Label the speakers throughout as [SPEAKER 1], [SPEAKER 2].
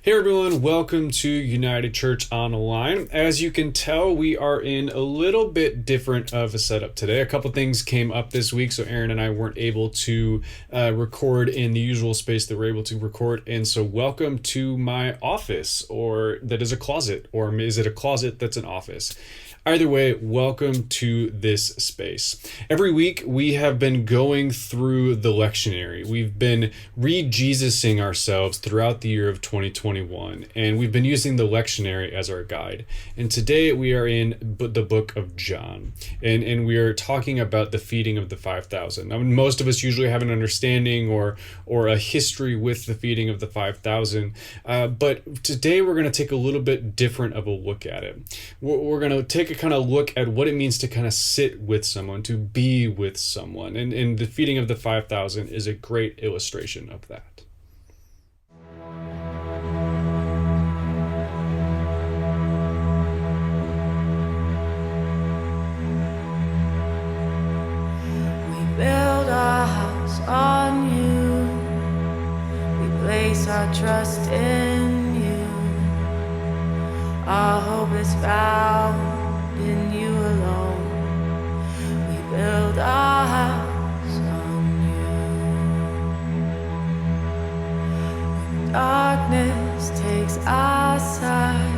[SPEAKER 1] Hey everyone, welcome to United Church Online. As you can tell, we are in a little bit different of a setup today. A couple things came up this week, so Aaron and I weren't able to record in the usual space that we're able to record. And so welcome to my office, or that is a closet, or is it a closet that's an office? Either way, welcome to this space. Every week, we have been going through the lectionary. We've been re-Jesusing ourselves throughout the year of 2021, and we've been using the lectionary as our guide. And today, we are in the book of John, and we are talking about the feeding of the 5,000. Now, most of us usually have an understanding or a history with the feeding of the 5,000, but today, we're going to take a little bit different of a look at it. We're going to take a kind of look at what it means to kind of sit with someone, to be with someone. And the feeding of the 5,000 is a great illustration of that.
[SPEAKER 2] We build our house on you. We place our trust in you. Our hope is found in you alone. We build our house on you. When darkness takes our side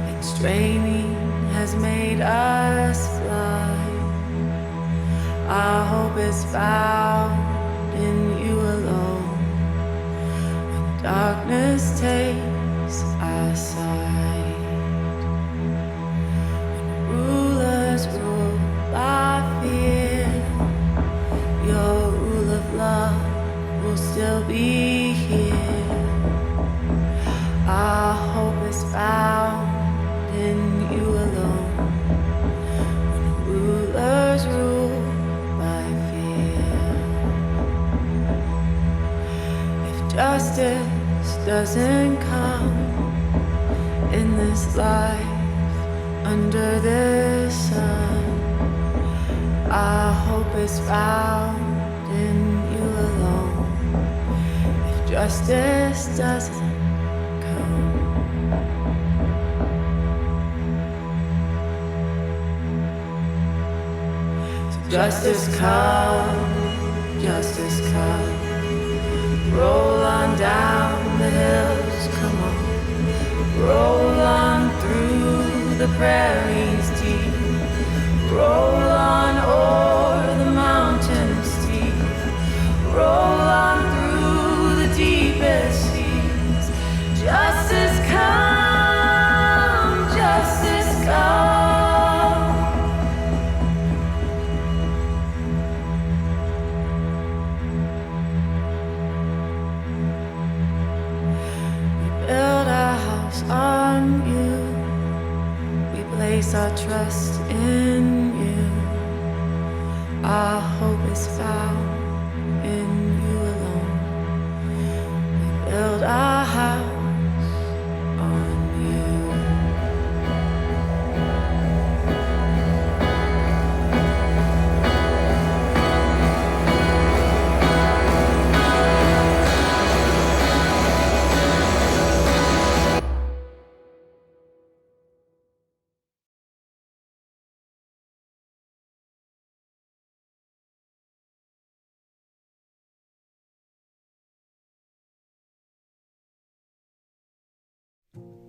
[SPEAKER 2] and straining has made us blind, our hope is found in you alone. When darkness takes our side, rulers rule by fear, your rule of love will still be here. Our hope is found in you alone. When rulers rule by fear, if justice doesn't come in this life, under the sun, our hope is found in you alone. If justice doesn't come, so justice come, justice come. Roll on down the hills, come on. Roll on through the prairies deep, roll on o'er the mountains steep, roll on through the deepest seas. Justice come, justice come. We build our house on you. Place our trust in you. Our hope is found in you alone. We build our house on you.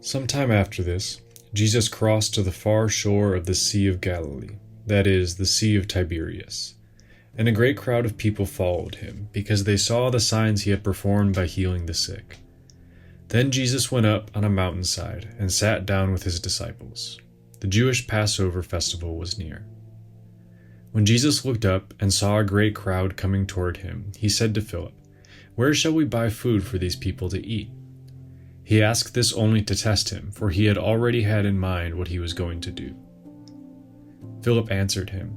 [SPEAKER 1] Sometime after this, Jesus crossed to the far shore of the Sea of Galilee, that is, the Sea of Tiberias. And a great crowd of people followed him, because they saw the signs he had performed by healing the sick. Then Jesus went up on a mountainside and sat down with his disciples. The Jewish Passover festival was near. When Jesus looked up and saw a great crowd coming toward him, he said to Philip, "Where shall we buy food for these people to eat?" He asked this only to test him, for he had already had in mind what he was going to do. Philip answered him,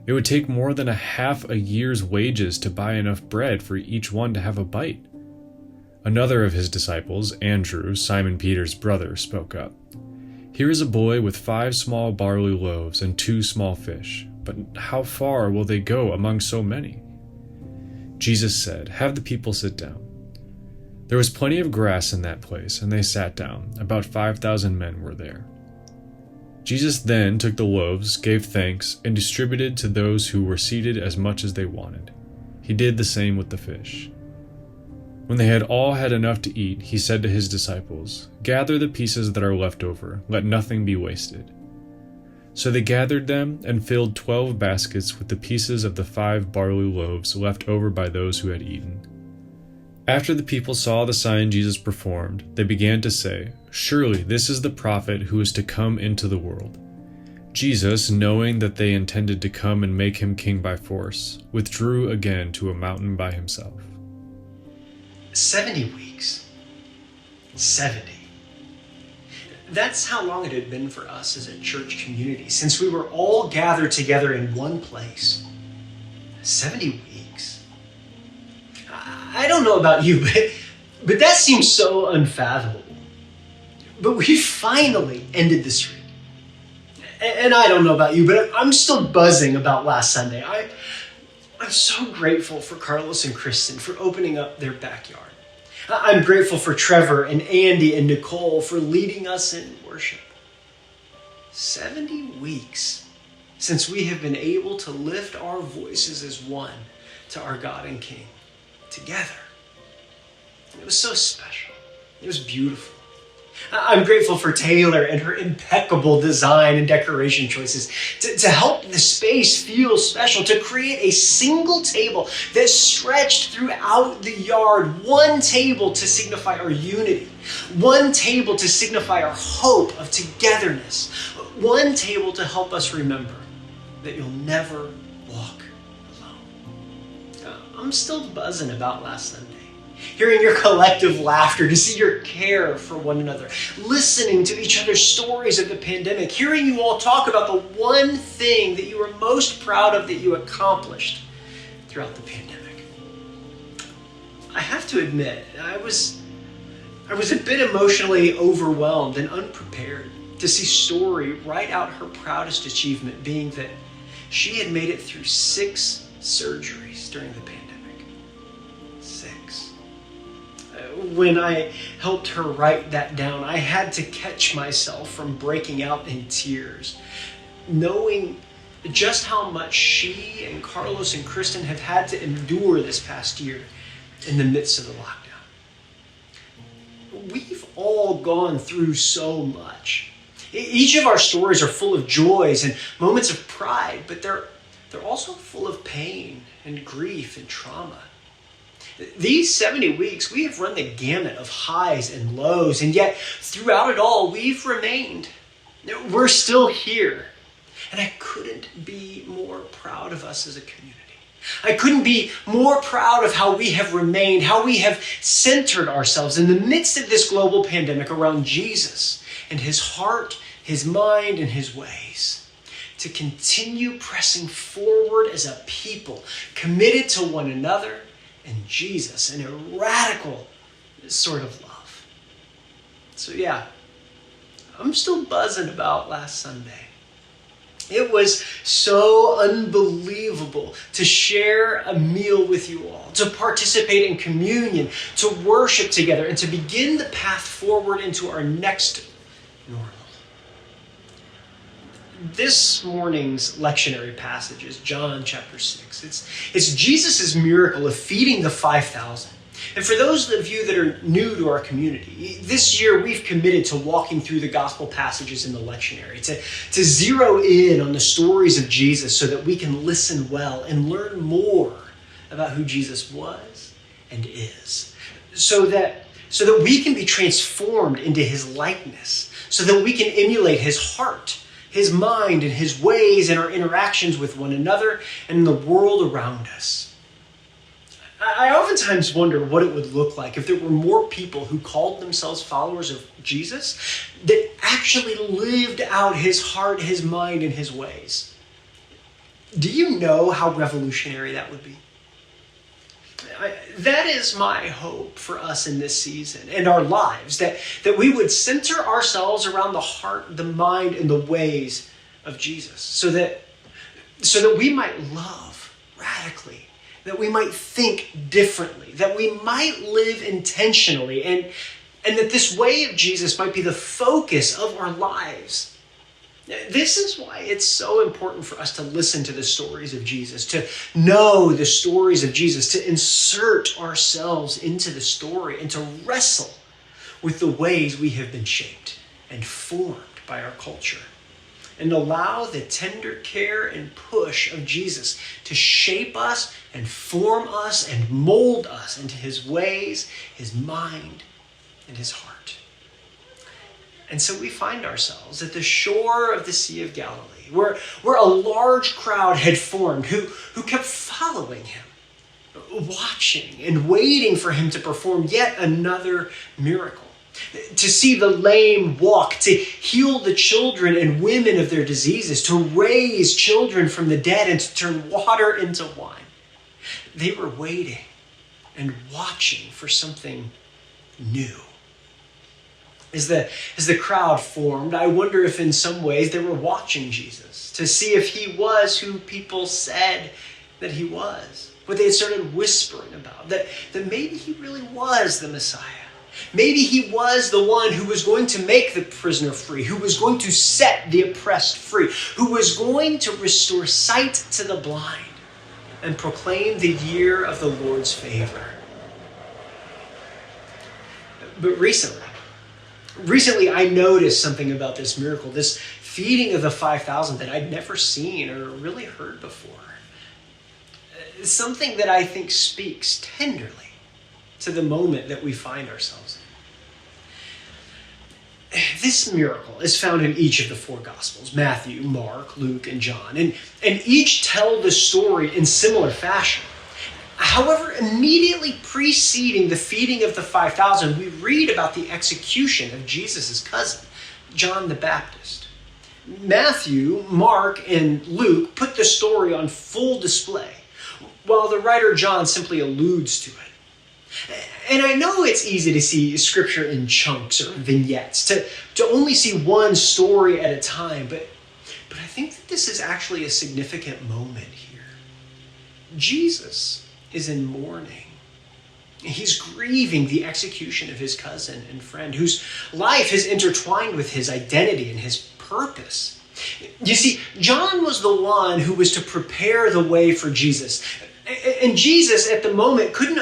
[SPEAKER 1] "It would take more than half a year's wages to buy enough bread for each one to have a bite." Another of his disciples, Andrew, Simon Peter's brother, spoke up. "Here is a boy with 5 small barley loaves and 2 small fish, but how far will they go among so many?" Jesus said, "Have the people sit down." There was plenty of grass in that place, and they sat down. About 5,000 men were there. Jesus then took the loaves, gave thanks, and distributed to those who were seated as much as they wanted. He did the same with the fish. When they had all had enough to eat, he said to his disciples, "Gather the pieces that are left over, let nothing be wasted." So they gathered them and filled 12 baskets with the pieces of the 5 barley loaves left over by those who had eaten. After the people saw the sign Jesus performed, they began to say, "Surely this is the prophet who is to come into the world." Jesus, knowing that they intended to come and make him king by force, withdrew again to a mountain by himself.
[SPEAKER 3] 70 weeks. 70. That's how long it had been for us as a church community, since we were all gathered together in one place. 70 weeks. I don't know about you, but that seems so unfathomable. But we finally ended the streak. And I don't know about you, but I'm still buzzing about last Sunday. I'm so grateful for Carlos and Kristen for opening up their backyard. I'm grateful for Trevor and Andy and Nicole for leading us in worship. 70 weeks since we have been able to lift our voices as one to our God and King together. It was so special. It was beautiful. I'm grateful for Taylor and her impeccable design and decoration choices to help the space feel special, to create a single table that stretched throughout the yard, one table to signify our unity, one table to signify our hope of togetherness, one table to help us remember that you'll never walk alone. I'm still buzzing about last Sunday. Hearing your collective laughter, to see your care for one another, listening to each other's stories of the pandemic, hearing you all talk about the one thing that you were most proud of that you accomplished throughout the pandemic. I have to admit, I was a bit emotionally overwhelmed and unprepared to see Story write out her proudest achievement, being that she had made it through 6 surgeries during the pandemic. 6. When I helped her write that down, I had to catch myself from breaking out in tears, knowing just how much she and Carlos and Kristen have had to endure this past year in the midst of the lockdown. We've all gone through so much. Each of our stories are full of joys and moments of pride, but they're also full of pain and grief and trauma. These 70 weeks, we have run the gamut of highs and lows, and yet throughout it all, we've remained. We're still here. And I couldn't be more proud of us as a community. I couldn't be more proud of how we have remained, how we have centered ourselves in the midst of this global pandemic around Jesus and his heart, his mind, and his ways. To continue pressing forward as a people, committed to one another and Jesus in a radical sort of love. So yeah, I'm still buzzing about last Sunday. It was so unbelievable to share a meal with you all, to participate in communion, to worship together, and to begin the path forward into our next normal. This morning's lectionary passage is John chapter 6. It's Jesus' miracle of feeding the 5,000. And for those of you that are new to our community, this year we've committed to walking through the gospel passages in the lectionary, to zero in on the stories of Jesus so that we can listen well and learn more about who Jesus was and is. So that we can be transformed into his likeness, so that we can emulate his heart, his mind, and his ways in our interactions with one another and in the world around us. I oftentimes wonder what it would look like if there were more people who called themselves followers of Jesus that actually lived out his heart, his mind, and his ways. Do you know how revolutionary that would be? That is my hope for us in this season and our lives, that we would center ourselves around the heart, the mind, and the ways of Jesus, so that we might love radically that we might think differently, that we might live intentionally, and that this way of Jesus might be the focus of our lives. This is why it's so important for us to listen to the stories of Jesus, to know the stories of Jesus, to insert ourselves into the story, and to wrestle with the ways we have been shaped and formed by our culture, and allow the tender care and push of Jesus to shape us and form us and mold us into his ways, his mind, and his heart. And so we find ourselves at the shore of the Sea of Galilee, where a large crowd had formed who kept following him, watching and waiting for him to perform yet another miracle. To see the lame walk, to heal the children and women of their diseases, to raise children from the dead, and to turn water into wine. They were waiting and watching for something new. As the crowd formed, I wonder if in some ways they were watching Jesus to see if he was who people said that he was. What they had started whispering about, that maybe he really was the Messiah. Maybe he was the one who was going to make the prisoner free, who was going to set the oppressed free, who was going to restore sight to the blind and proclaim the year of the Lord's favor. But recently I noticed something about this miracle, this feeding of the 5,000 that I'd never seen or really heard before. Something that I think speaks tenderly to the moment that we find ourselves in. This miracle is found in each of the four Gospels, Matthew, Mark, Luke, and John, and each tell the story in similar fashion. However, immediately preceding the feeding of the 5,000, we read about the execution of Jesus' cousin, John the Baptist. Matthew, Mark, and Luke put the story on full display, while the writer John simply alludes to it. And I know it's easy to see scripture in chunks or vignettes, to only see one story at a time, but I think that this is actually a significant moment here. Jesus is in mourning. He's grieving the execution of his cousin and friend, whose life is intertwined with his identity and his purpose. You see, John was the one who was to prepare the way for Jesus. And Jesus, at the moment, couldn't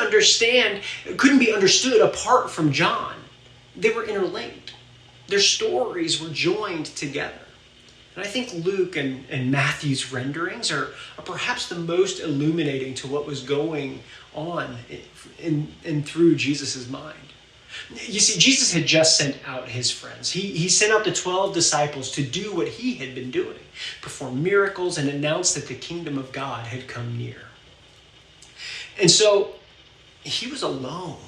[SPEAKER 3] be understood apart from John. They were interlinked. Their stories were joined together. And I think Luke and Matthew's renderings are perhaps the most illuminating to what was going on in through Jesus' mind. You see, Jesus had just sent out his friends. He sent out the 12 disciples to do what he had been doing, perform miracles and announce that the kingdom of God had come near. And so he was alone.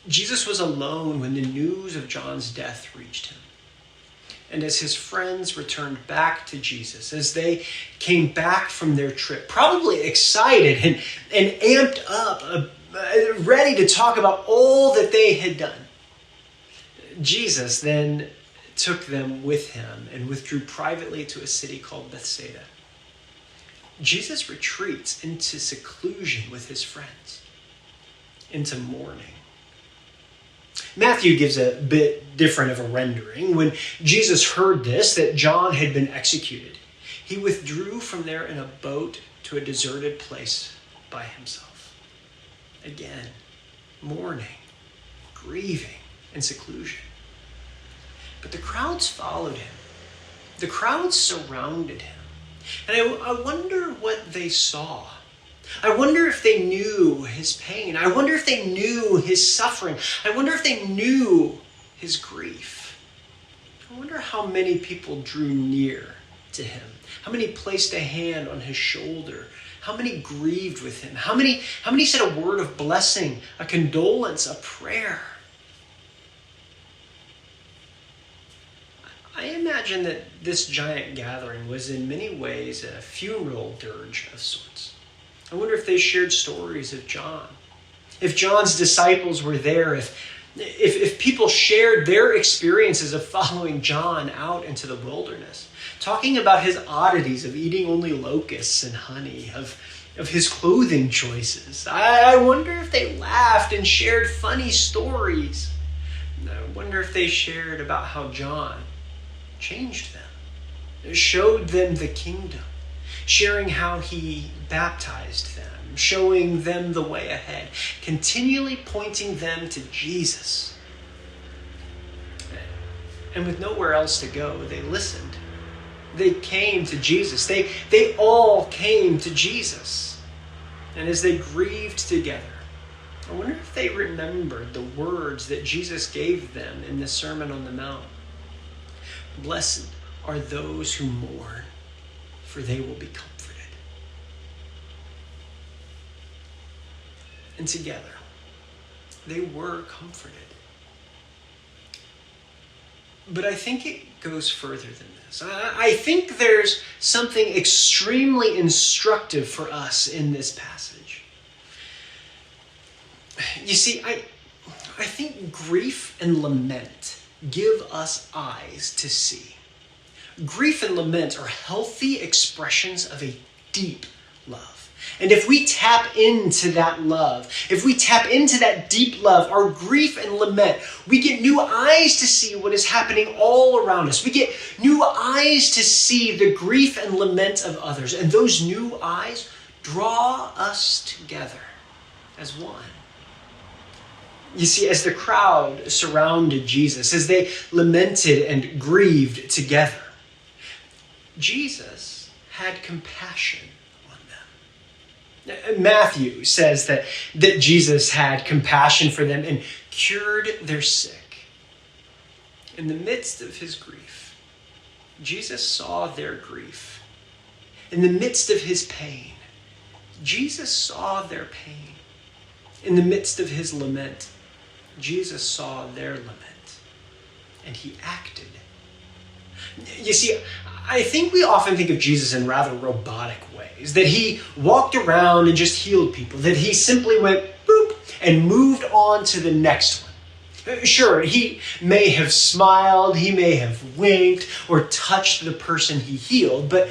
[SPEAKER 3] Jesus was alone when the news of John's death reached him. And as his friends returned back to Jesus, as they came back from their trip, probably excited and amped up, ready to talk about all that they had done, Jesus then took them with him and withdrew privately to a city called Bethsaida. Jesus retreats into seclusion with his friends, into mourning. Matthew gives a bit different of a rendering. When Jesus heard this, that John had been executed, he withdrew from there in a boat to a deserted place by himself. Again, mourning, grieving, and seclusion. But the crowds followed him. The crowds surrounded him. And I wonder what they saw. I wonder if they knew his pain. I wonder if they knew his suffering. I wonder if they knew his grief. I wonder how many people drew near to him. How many placed a hand on his shoulder. How many grieved with him. How many said a word of blessing, a condolence, a prayer. I imagine that this giant gathering was in many ways a funeral dirge of sorts. I wonder if they shared stories of John. If John's disciples were there, if people shared their experiences of following John out into the wilderness, talking about his oddities of eating only locusts and honey, of of his clothing choices. I wonder if they laughed and shared funny stories. I wonder if they shared about how John changed them, showed them the kingdom, sharing how he baptized them, showing them the way ahead, continually pointing them to Jesus. And with nowhere else to go, they listened. They came to Jesus. They all came to Jesus. And as they grieved together, I wonder if they remembered the words that Jesus gave them in the Sermon on the Mount. Blessed are those who mourn, for they will be comforted. And together, they were comforted. But I think it goes further than this. I think there's something extremely instructive for us in this passage. You see, I think grief and lament give us eyes to see. Grief and lament are healthy expressions of a deep love. And if we tap into that love, if we tap into that deep love, our grief and lament, we get new eyes to see what is happening all around us. We get new eyes to see the grief and lament of others. And those new eyes draw us together as one. You see, as the crowd surrounded Jesus, as they lamented and grieved together, Jesus had compassion on them. Matthew says that Jesus had compassion for them and cured their sick. In the midst of his grief, Jesus saw their grief. In the midst of his pain, Jesus saw their pain. In the midst of his lament, Jesus saw their lament, and he acted. You see, I think we often think of Jesus in rather robotic ways, that he walked around and just healed people, that he simply went boop and moved on to the next one. Sure, he may have smiled, he may have winked or touched the person he healed, but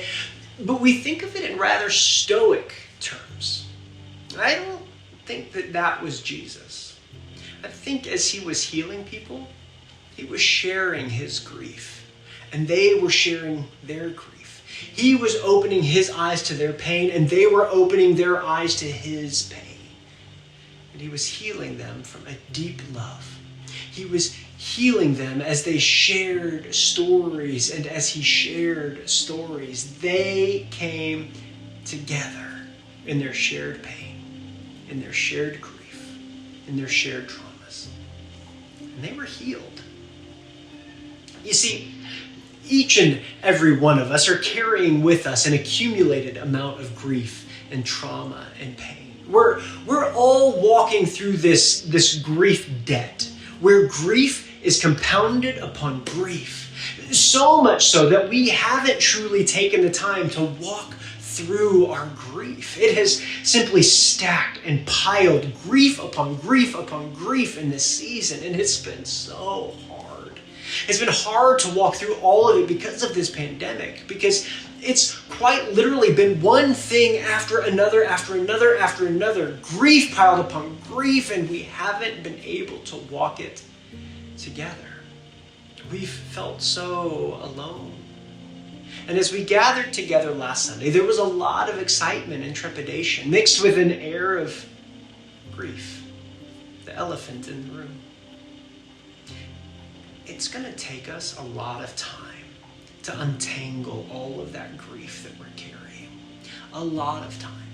[SPEAKER 3] we think of it in rather stoic terms. I don't think that was Jesus. I think as he was healing people, he was sharing his grief, and they were sharing their grief. He was opening his eyes to their pain, and they were opening their eyes to his pain. And he was healing them from a deep love. He was healing them as they shared stories, and as he shared stories, they came together in their shared pain, in their shared grief, in their shared traumas. And they were healed. You see, each and every one of us are carrying with us an accumulated amount of grief and trauma and pain. We're all walking through this grief debt, where grief is compounded upon grief. So much so that we haven't truly taken the time to walk through our grief. It has simply stacked and piled grief upon grief upon grief in this season, and it's been so hard. It's been hard to walk through all of it because of this pandemic, because it's quite literally been one thing after another, after another, after another, grief piled upon grief, and we haven't been able to walk it together. We've felt so alone. And as we gathered together last Sunday, there was a lot of excitement and trepidation mixed with an air of grief, the elephant in the room. It's going to take us a lot of time to untangle all of that grief that we're carrying. A lot of time,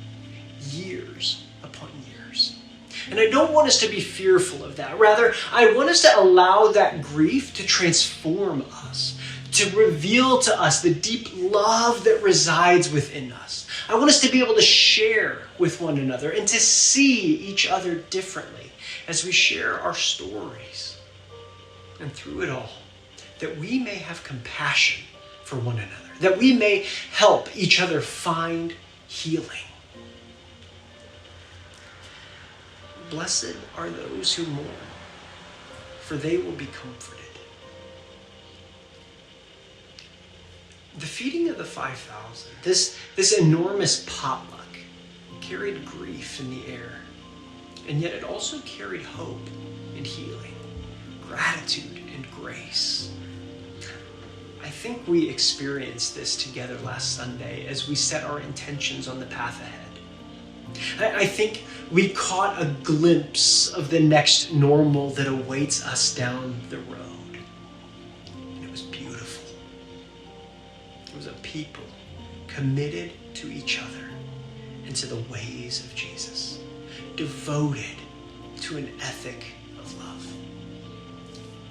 [SPEAKER 3] years upon years. And I don't want us to be fearful of that. Rather, I want us to allow that grief to transform us, to reveal to us the deep love that resides within us. I want us to be able to share with one another and to see each other differently as we share our stories. And through it all, that we may have compassion for one another, that we may help each other find healing. Blessed are those who mourn, for they will be comforted. The feeding of the 5,000, this enormous potluck, carried grief in the air, and yet it also carried hope and healing, gratitude and grace. I think we experienced this together last Sunday as we set our intentions on the path ahead. I think we caught a glimpse of the next normal that awaits us down the road. And it was beautiful. It was a people committed to each other and to the ways of Jesus, devoted to an ethic of love.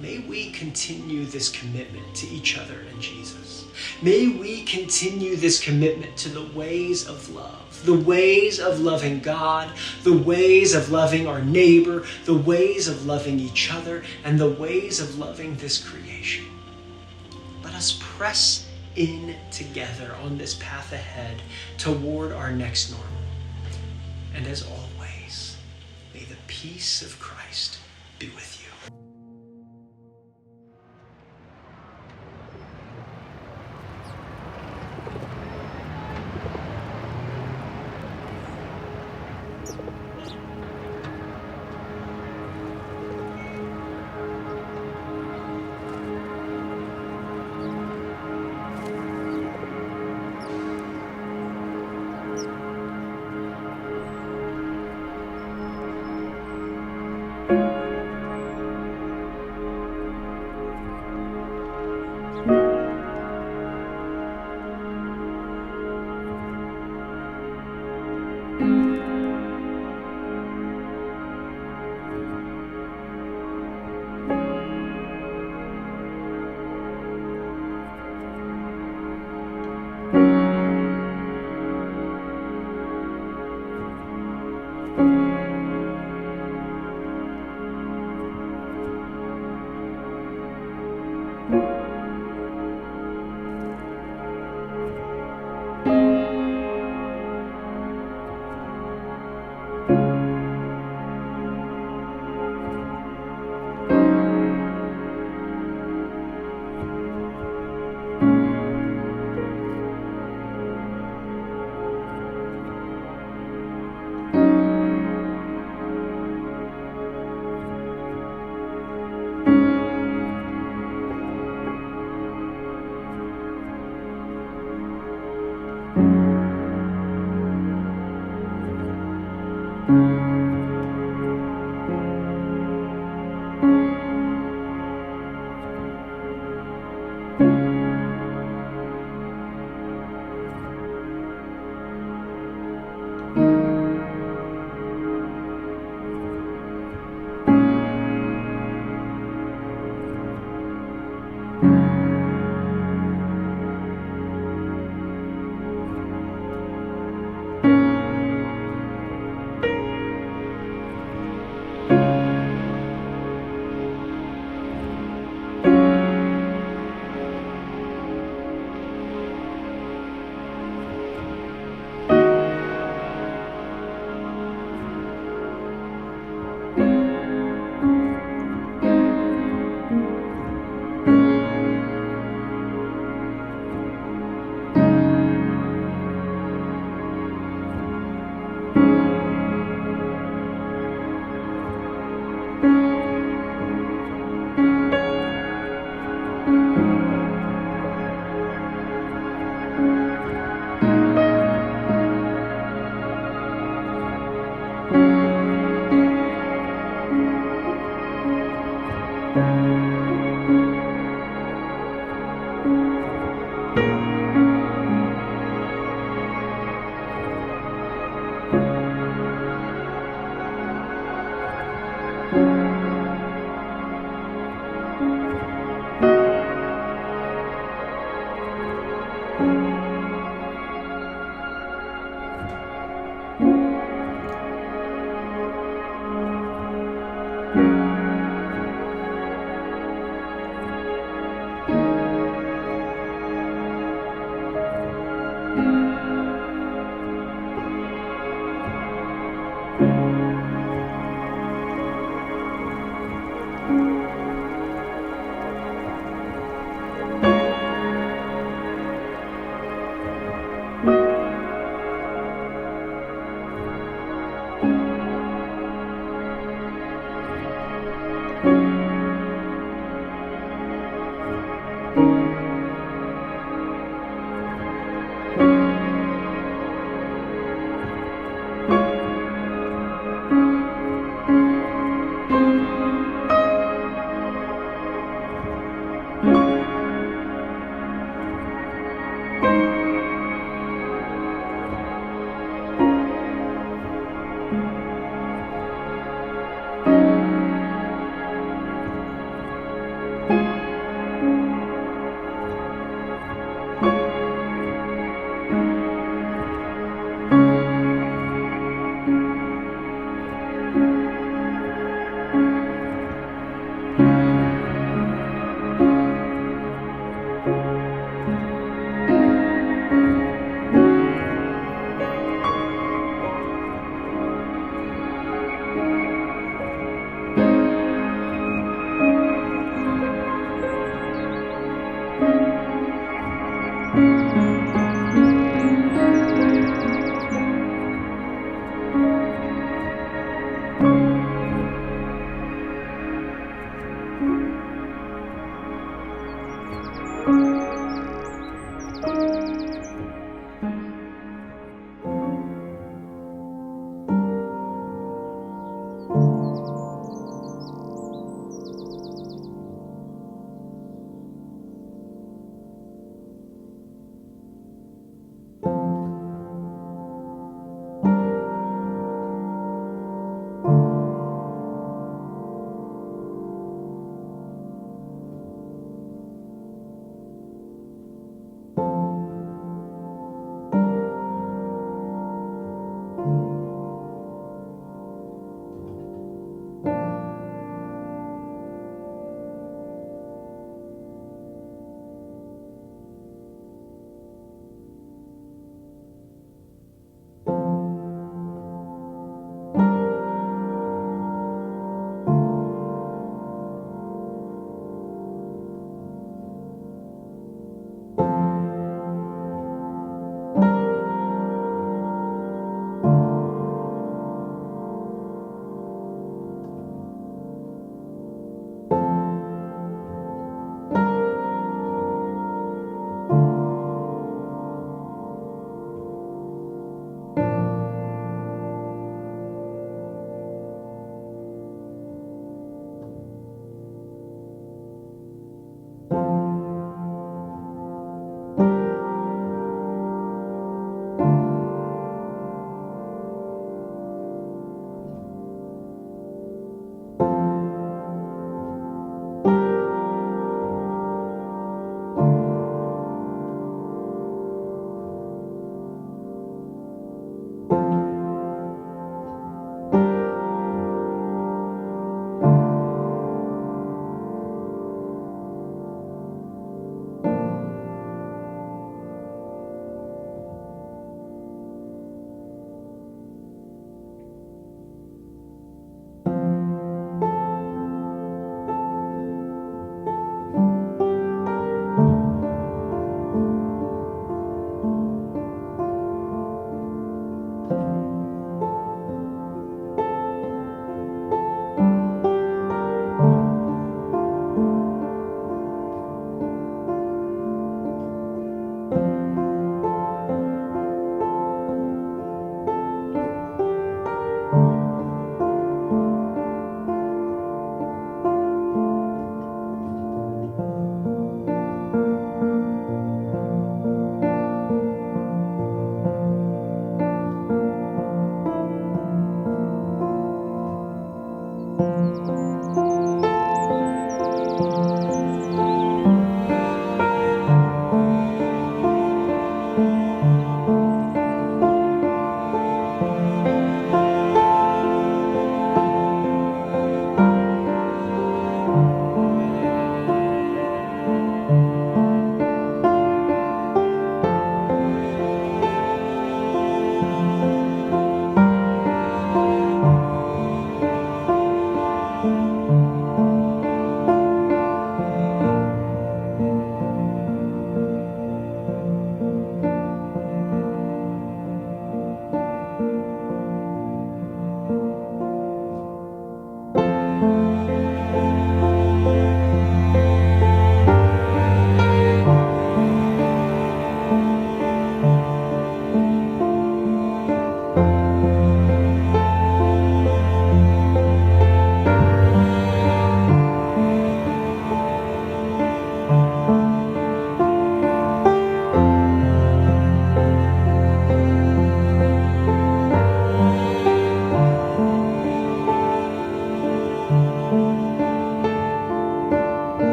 [SPEAKER 3] May we continue this commitment to each other and Jesus. May we continue this commitment to the ways of love, the ways of loving God, the ways of loving our neighbor, the ways of loving each other, and the ways of loving this creation. Let us press in together on this path ahead toward our next normal. And as always, may the peace of Christ be with you.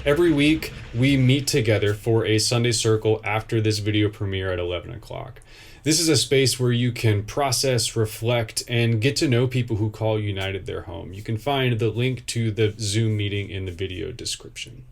[SPEAKER 1] Every week, we meet together for a Sunday Circle after this video premiere at 11 o'clock. This is a space where you can process, reflect, and get to know people who call United their home. You can find the link to the Zoom meeting in the video description.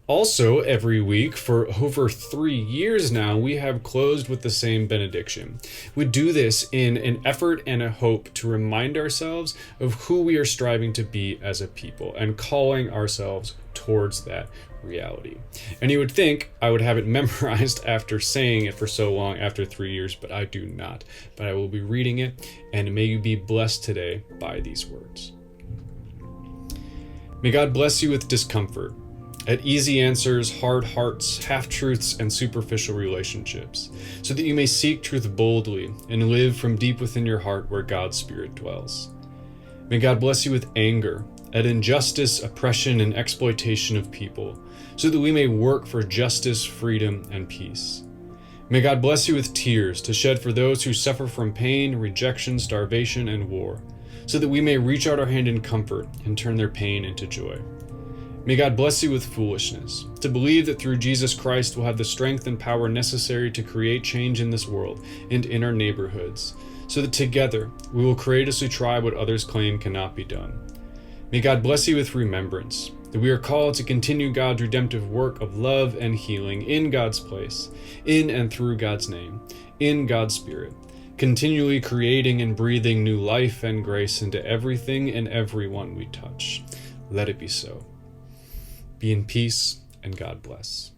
[SPEAKER 1] Also, every week for over 3 years now, we have closed with the same benediction. We do this in an effort and a hope to remind ourselves of who we are striving to be as a people and calling ourselves towards that reality. And you would think I would have it memorized after saying it for so long after 3 years, but I do not. But I will be reading it, and may you be blessed today by these words. May God bless you with discomfort, at easy answers, hard hearts, half-truths, and superficial relationships, so that you may seek truth boldly and live from deep within your heart where God's Spirit dwells. May God bless you with anger, at injustice, oppression, and exploitation of people, so that we may work for justice, freedom, and peace. May God bless you with tears to shed for those who suffer from pain, rejection, starvation, and war, so that we may reach out our hand in comfort and turn their pain into joy. May God bless you with foolishness, to believe that through Jesus Christ we'll have the strength and power necessary to create change in this world and in our neighborhoods, so that together we will courageously try what others claim cannot be done. May God bless you with remembrance, that we are called to continue God's redemptive work of love and healing in God's place, in and through God's name, in God's Spirit, continually creating and breathing new life and grace into everything and everyone we touch. Let it be so. Be in peace, and God bless.